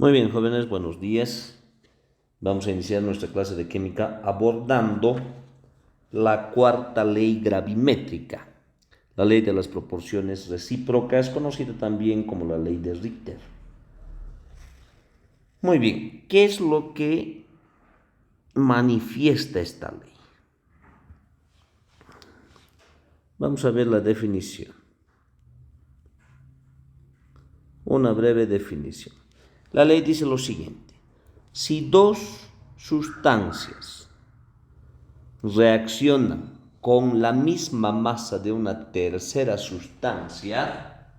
Muy bien, jóvenes, buenos días. Vamos a iniciar nuestra clase de química abordando la cuarta ley gravimétrica, la ley de las proporciones recíprocas, conocida también como la ley de Richter. Muy bien, ¿qué es lo que manifiesta esta ley? Vamos a ver la definición. Una breve definición. La ley dice lo siguiente: si dos sustancias reaccionan con la misma masa de una tercera sustancia,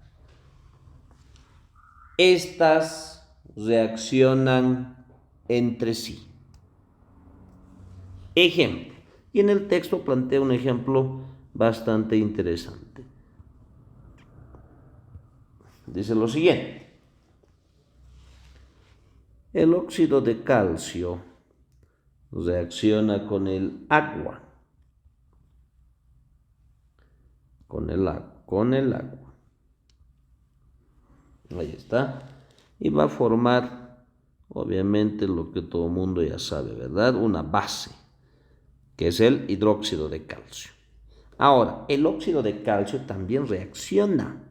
estas reaccionan entre sí. Ejemplo. Y en el texto plantea un ejemplo bastante interesante. Dice lo siguiente: el óxido de calcio reacciona con el agua. Con el agua. Ahí está. Y va a formar, obviamente, lo que todo el mundo ya sabe, ¿verdad? Una base, que es el hidróxido de calcio. Ahora, el óxido de calcio también reacciona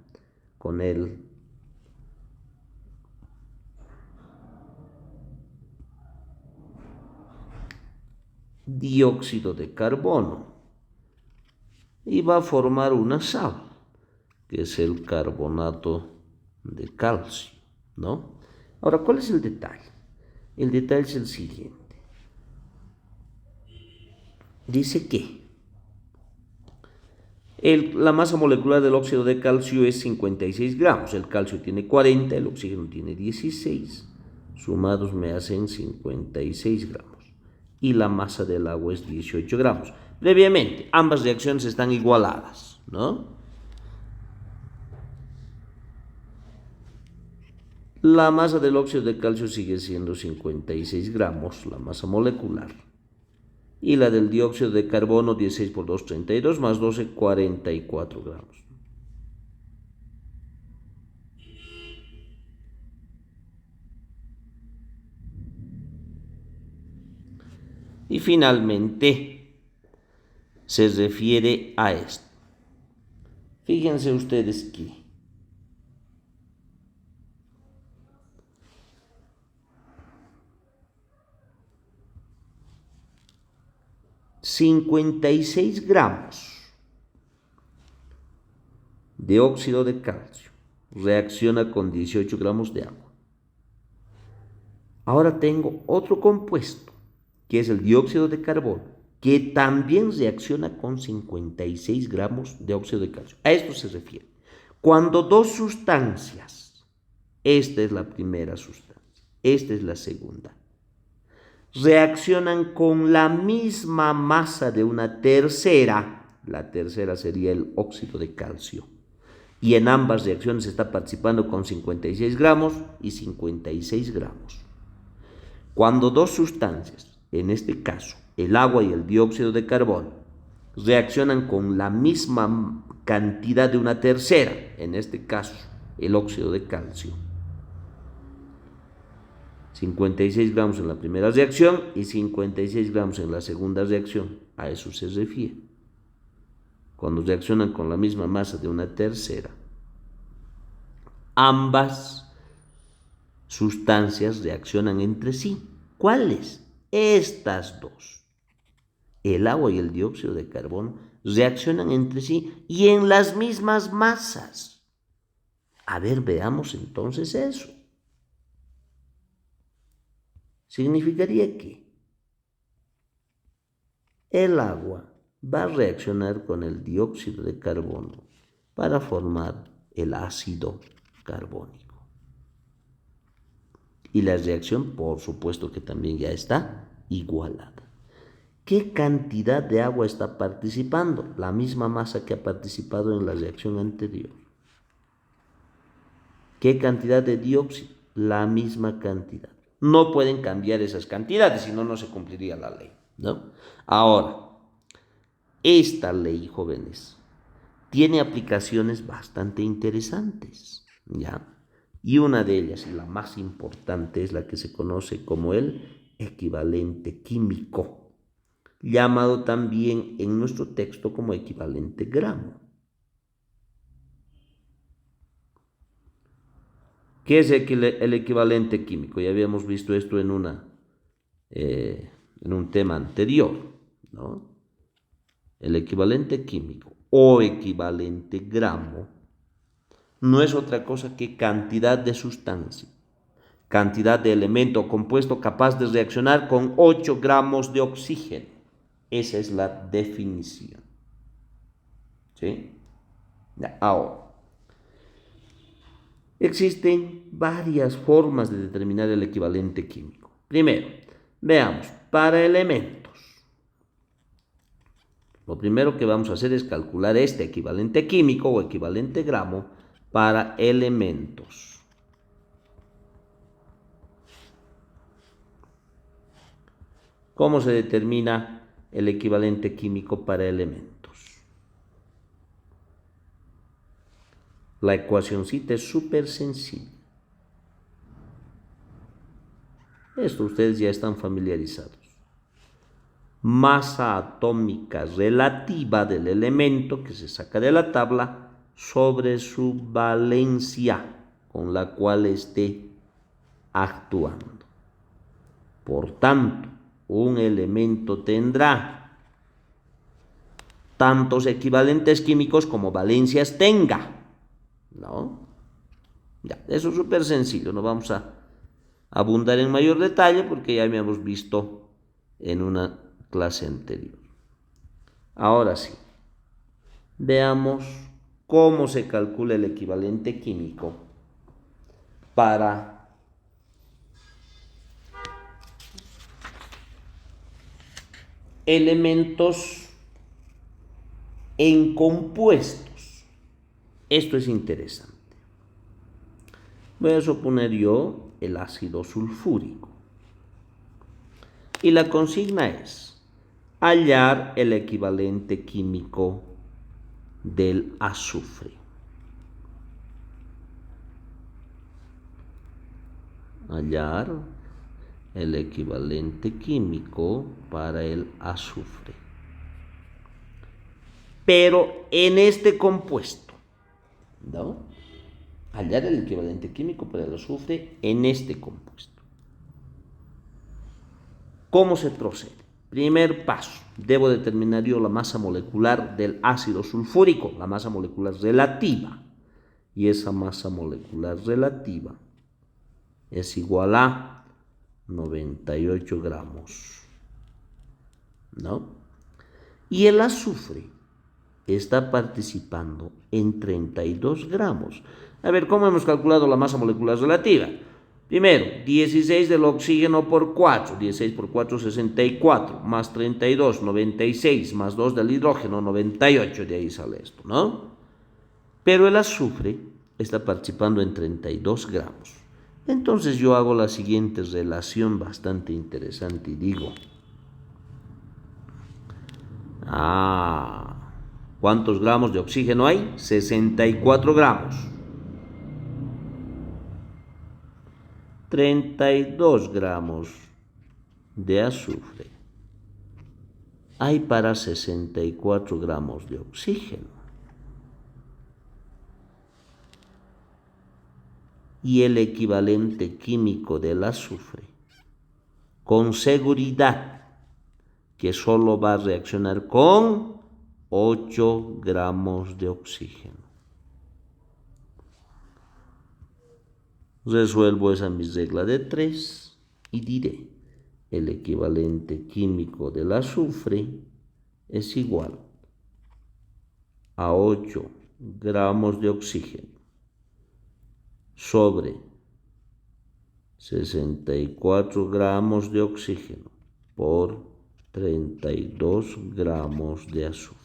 con el dióxido de carbono y va a formar una sal, que es el carbonato de calcio, ¿no? Ahora, ¿cuál es el detalle? El detalle es el siguiente. Dice que la masa molecular del óxido de calcio es 56 gramos. El calcio tiene 40, el oxígeno tiene 16. Sumados me hacen 56 gramos. Y la masa del agua es 18 gramos. Previamente, ambas reacciones están igualadas, ¿no? La masa del óxido de calcio sigue siendo 56 gramos, la masa molecular. Y la del dióxido de carbono, 16 por 2, 32, más 12, 44 gramos. Y finalmente se refiere a esto. Fíjense ustedes que $56 gramos de óxido de calcio reacciona con 18 gramos de agua. Ahora tengo otro compuesto, que es el dióxido de carbono, que también reacciona con 56 gramos de óxido de calcio. A esto se refiere. Cuando dos sustancias, esta es la primera sustancia, esta es la segunda, reaccionan con la misma masa de una tercera, la tercera sería el óxido de calcio, y en ambas reacciones está participando con 56 gramos y 56 gramos. Cuando dos sustancias, en este caso el agua y el dióxido de carbono, reaccionan con la misma cantidad de una tercera, en este caso el óxido de calcio, 56 gramos en la primera reacción y 56 gramos en la segunda reacción, a eso se refiere. Cuando reaccionan con la misma masa de una tercera, ambas sustancias reaccionan entre sí. ¿Cuáles? Estas dos. El agua y el dióxido de carbono reaccionan entre sí y en las mismas masas. A ver, veamos entonces eso. Significaría que el agua va a reaccionar con el dióxido de carbono para formar el ácido carbónico. Y la reacción, por supuesto que también ya está igualada. ¿Qué cantidad de agua está participando? La misma masa que ha participado en la reacción anterior. ¿Qué cantidad de dióxido? La misma cantidad. No pueden cambiar esas cantidades, si no, no se cumpliría la ley, ¿no? Ahora, esta ley, jóvenes, tiene aplicaciones bastante interesantes, ¿ya? Y una de ellas, y la más importante, es la que se conoce como el equivalente químico, llamado también en nuestro texto como equivalente gramo. ¿Qué es el equivalente químico? Ya habíamos visto esto en un tema anterior, ¿no? El equivalente químico o equivalente gramo no es otra cosa que cantidad de sustancia, cantidad de elemento o compuesto capaz de reaccionar con 8 gramos de oxígeno. Esa es la definición. ¿Sí? Ahora, existen varias formas de determinar el equivalente químico. Primero, veamos, para elementos. Lo primero que vamos a hacer es calcular este equivalente químico o equivalente gramo para elementos. ¿Cómo se determina el equivalente químico para elementos? La ecuacioncita es súper sencilla. Esto ustedes ya están familiarizados. Masa atómica relativa del elemento que se saca de la tabla sobre su valencia con la cual esté actuando. Por tanto, un elemento tendrá tantos equivalentes químicos como valencias tenga, ¿no? Ya, eso es súper sencillo, no vamos a abundar en mayor detalle porque ya habíamos visto en una clase anterior. Ahora sí, veamos cómo se calcula el equivalente químico para elementos en compuestos. Esto es interesante. Voy a suponer yo el ácido sulfúrico. Y la consigna es hallar el equivalente químico del azufre. Hallar el equivalente químico para el azufre. Pero en este compuesto, ¿no? Hallar el equivalente químico para el azufre en este compuesto. ¿Cómo se procede? Primer paso, debo determinar yo la masa molecular del ácido sulfúrico, la masa molecular relativa. Y esa masa molecular relativa es igual a 98 gramos, ¿no? Y el azufre está participando en 32 gramos. A ver, ¿cómo hemos calculado la masa molecular relativa? Primero, 16 del oxígeno por 4, 16 por 4, 64, más 32, 96, más 2 del hidrógeno, 98, de ahí sale esto, ¿no? Pero el azufre está participando en 32 gramos. Entonces yo hago la siguiente relación bastante interesante y digo, ¿cuántos gramos de oxígeno hay? 64 gramos. 32 gramos de azufre hay para 64 gramos de oxígeno. Y el equivalente químico del azufre, con seguridad, que solo va a reaccionar con 8 gramos de oxígeno. Resuelvo esa mi regla de 3 y diré, el equivalente químico del azufre es igual a 8 gramos de oxígeno sobre 64 gramos de oxígeno por 32 gramos de azufre.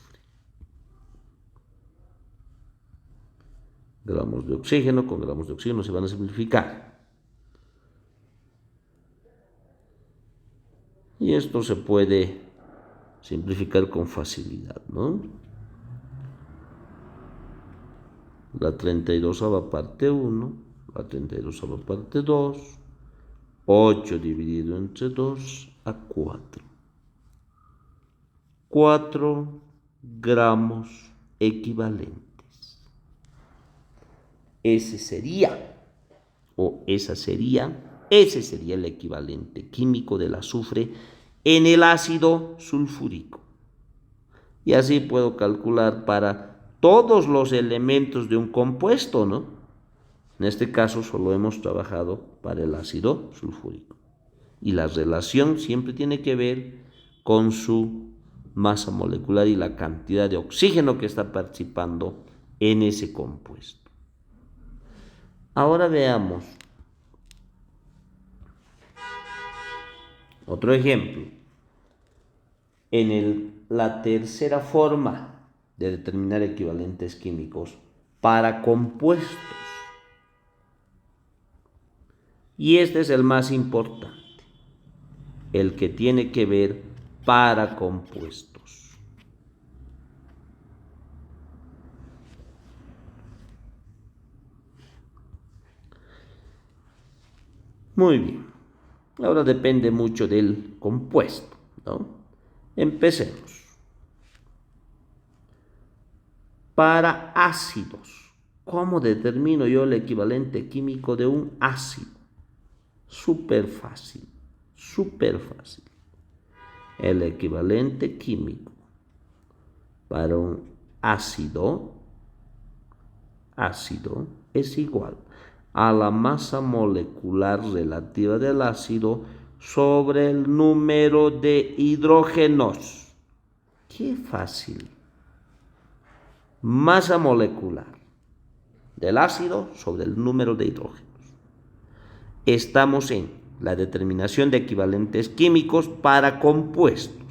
Gramos de oxígeno con gramos de oxígeno se van a simplificar. Y esto se puede simplificar con facilidad, ¿no? La 32ª parte 1, La 32 a la parte 2. 8 dividido entre 2 a 4. 4 gramos equivalentes. Ese sería el equivalente químico del azufre en el ácido sulfúrico. Y así puedo calcular para todos los elementos de un compuesto, ¿no? En este caso solo hemos trabajado para el ácido sulfúrico. Y la relación siempre tiene que ver con su masa molecular y la cantidad de oxígeno que está participando en ese compuesto. Ahora veamos otro ejemplo. En la tercera forma de determinar equivalentes químicos para compuestos. Y este es el más importante, el que tiene que ver para compuestos. Muy bien. Ahora depende mucho del compuesto, ¿no? Empecemos. Para ácidos, ¿cómo determino yo el equivalente químico de un ácido? Súper fácil, súper fácil. El equivalente químico para un ácido es igual a la masa molecular relativa del ácido sobre el número de hidrógenos. ¡Qué fácil! Masa molecular del ácido sobre el número de hidrógenos. Estamos en la determinación de equivalentes químicos para compuestos.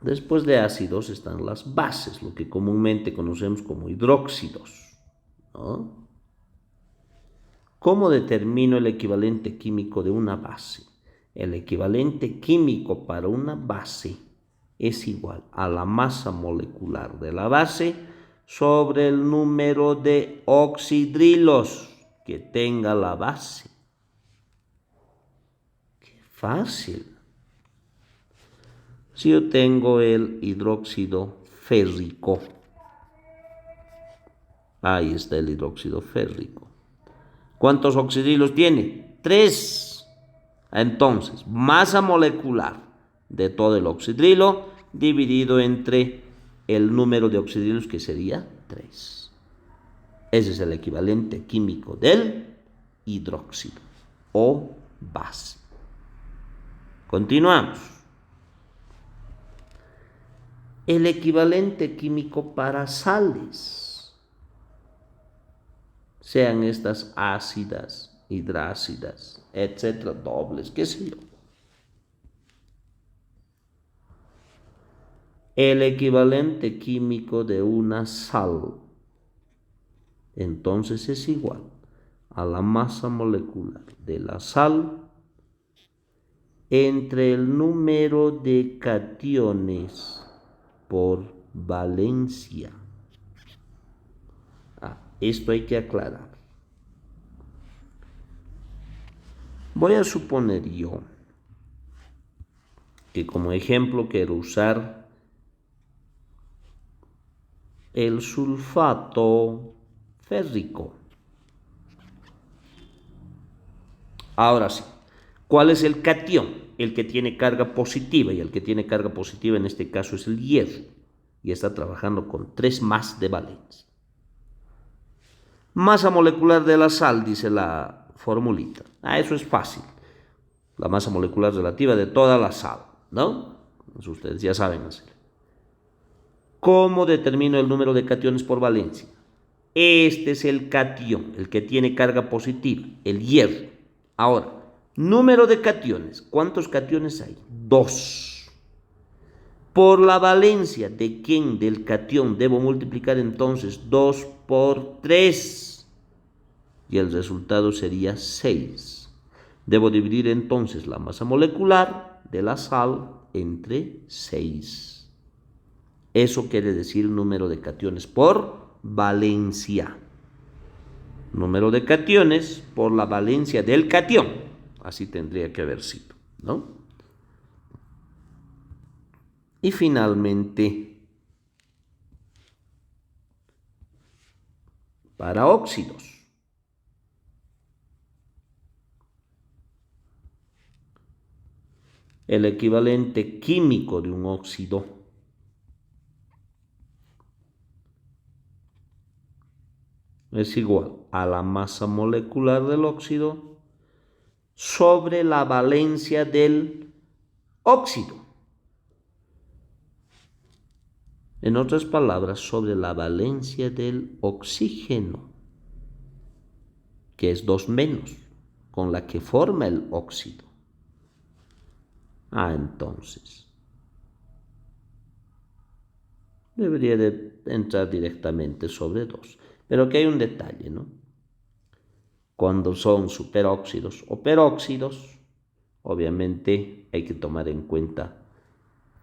Después de ácidos están las bases, lo que comúnmente conocemos como hidróxidos, ¿no? ¿Cómo determino el equivalente químico de una base? El equivalente químico para una base es igual a la masa molecular de la base sobre el número de oxidrilos que tenga la base. ¡Qué fácil! Si yo tengo el hidróxido férrico, ahí está el hidróxido férrico. ¿Cuántos oxidrilos tiene? 3. Entonces, masa molecular de todo el oxidrilo dividido entre el número de oxidrilos, que sería 3. Ese es el equivalente químico del hidróxido o base. Continuamos. El equivalente químico para sales, sean estas ácidas, hidrácidas, etcétera, dobles, qué sé yo. El equivalente químico de una sal, entonces es igual a la masa molecular de la sal entre el número de cationes por valencia. Esto hay que aclarar. Voy a suponer yo que como ejemplo quiero usar el sulfato férrico. Ahora sí, ¿cuál es el catión? El que tiene carga positiva, y el que tiene carga positiva en este caso es el hierro, y está trabajando con 3 más de valencia. Masa molecular de la sal, dice la formulita. Eso es fácil. La masa molecular relativa de toda la sal, ¿no? Eso ustedes ya saben hacer. ¿Cómo determino el número de cationes por valencia? Este es el catión, el que tiene carga positiva, el hierro. Ahora, número de cationes. ¿Cuántos cationes hay? 2. Por la valencia de quién, del catión, debo multiplicar entonces 2 por 3. Y el resultado sería 6. Debo dividir entonces la masa molecular de la sal entre 6. Eso quiere decir número de cationes por valencia. Número de cationes por la valencia del catión. Así tendría que haber sido, ¿no? Y finalmente, para óxidos. El equivalente químico de un óxido es igual a la masa molecular del óxido sobre la valencia del óxido. En otras palabras, sobre la valencia del oxígeno, que es 2 menos, con la que forma el óxido. Entonces, debería de entrar directamente sobre 2. Pero aquí hay un detalle, ¿no? Cuando son superóxidos o peróxidos, obviamente hay que tomar en cuenta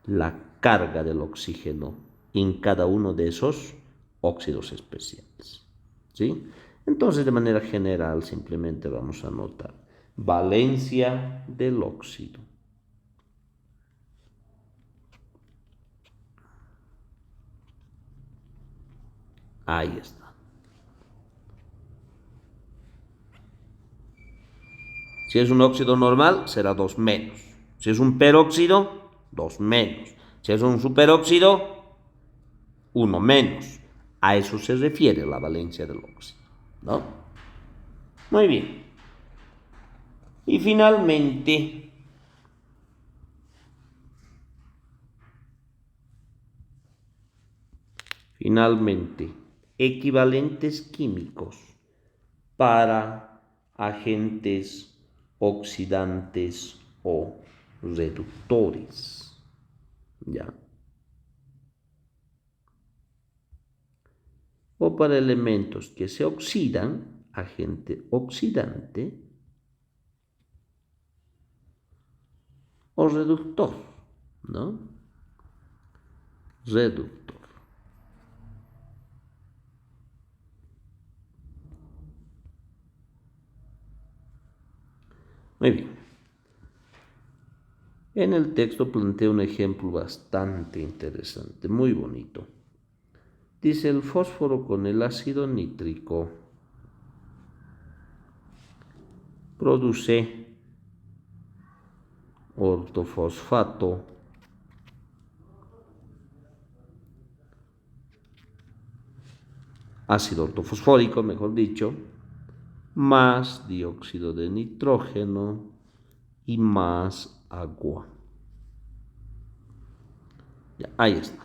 la carga del oxígeno en cada uno de esos óxidos especiales, ¿sí? Entonces, de manera general, simplemente vamos a anotar valencia del óxido. Ahí está. Si es un óxido normal, será 2 menos. Si es un peróxido, 2 menos. Si es un superóxido, 1 menos. A eso se refiere la valencia del óxido, ¿no? Muy bien. Y finalmente, equivalentes químicos para agentes oxidantes o reductores. ¿Ya? O para elementos que se oxidan, agente oxidante o reductor, ¿no? Reductor. Muy bien. En el texto plantea un ejemplo bastante interesante, muy bonito. Dice: el fósforo con el ácido nítrico produce ortofosfato ácido ortofosfórico, mejor dicho, más dióxido de nitrógeno y más agua. Ya, ahí está.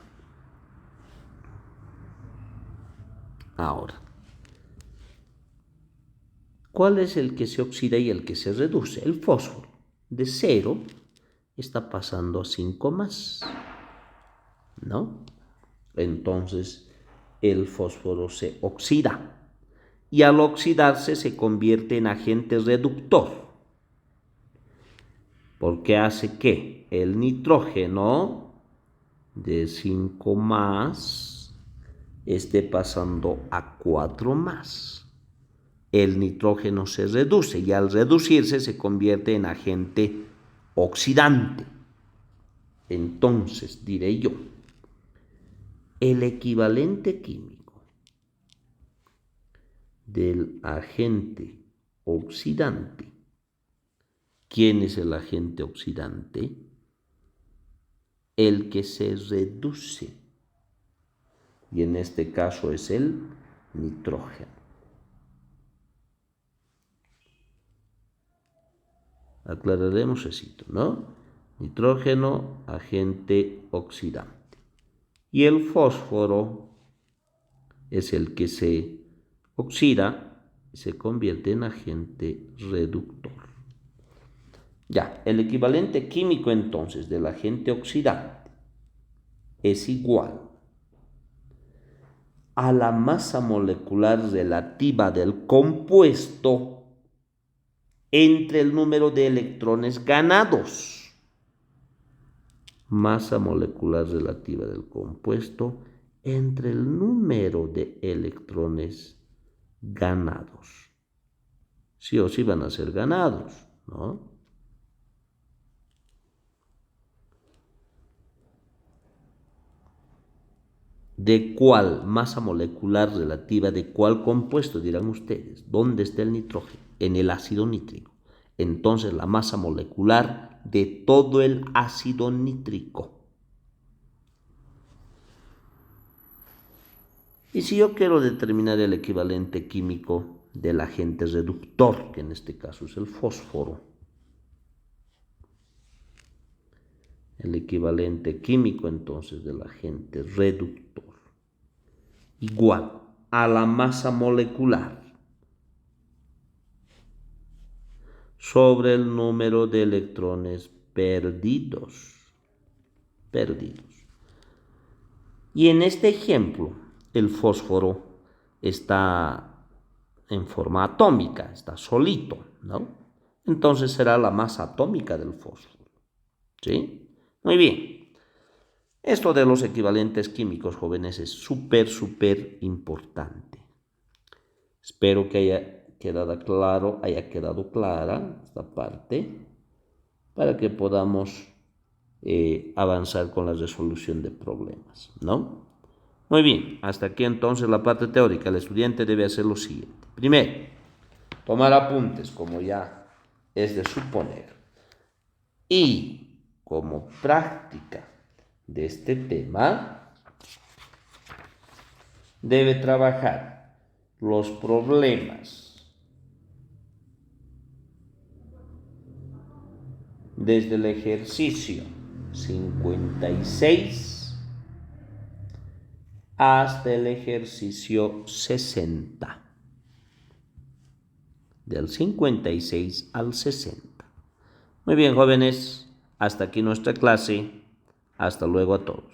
Ahora, ¿cuál es el que se oxida y el que se reduce? El fósforo. De 0 está pasando a 5 más, ¿no? Entonces, el fósforo se oxida y al oxidarse se convierte en agente reductor, porque hace que el nitrógeno de 5 más esté pasando a 4 más. El nitrógeno se reduce y al reducirse se convierte en agente oxidante. Entonces, diré yo, el equivalente químico del agente oxidante. ¿Quién es el agente oxidante? El que se reduce. Y en este caso es el nitrógeno. Aclararemos esto, ¿no? Nitrógeno, agente oxidante. Y el fósforo es el que se oxida y se convierte en agente reductor. Ya, el equivalente químico entonces del agente oxidante es igual a la masa molecular relativa del compuesto entre el número de electrones ganados. masa molecular relativa del compuesto entre el número de electrones ganados. Sí o sí van a ser ganados, ¿no? ¿De cuál masa molecular relativa de cuál compuesto? Dirán ustedes. ¿Dónde está el nitrógeno? En el ácido nítrico. Entonces la masa molecular de todo el ácido nítrico. Y si yo quiero determinar el equivalente químico del agente reductor, que en este caso es el fósforo, el equivalente químico entonces del agente reductor, igual a la masa molecular sobre el número de electrones perdidos. Y en este ejemplo, el fósforo está en forma atómica, está solito, ¿no? Entonces será la masa atómica del fósforo, ¿sí? Muy bien. Esto de los equivalentes químicos, jóvenes, es súper importante. Espero que haya quedado clara esta parte para que podamos avanzar con la resolución de problemas, ¿no? Muy bien, hasta aquí entonces la parte teórica. El estudiante debe hacer lo siguiente. Primero, tomar apuntes, como ya es de suponer. Y como práctica de este tema, debe trabajar los problemas desde el ejercicio 56 hasta el ejercicio 60. Del 56 al 60. Muy bien, jóvenes, hasta aquí nuestra clase. Hasta luego a todos.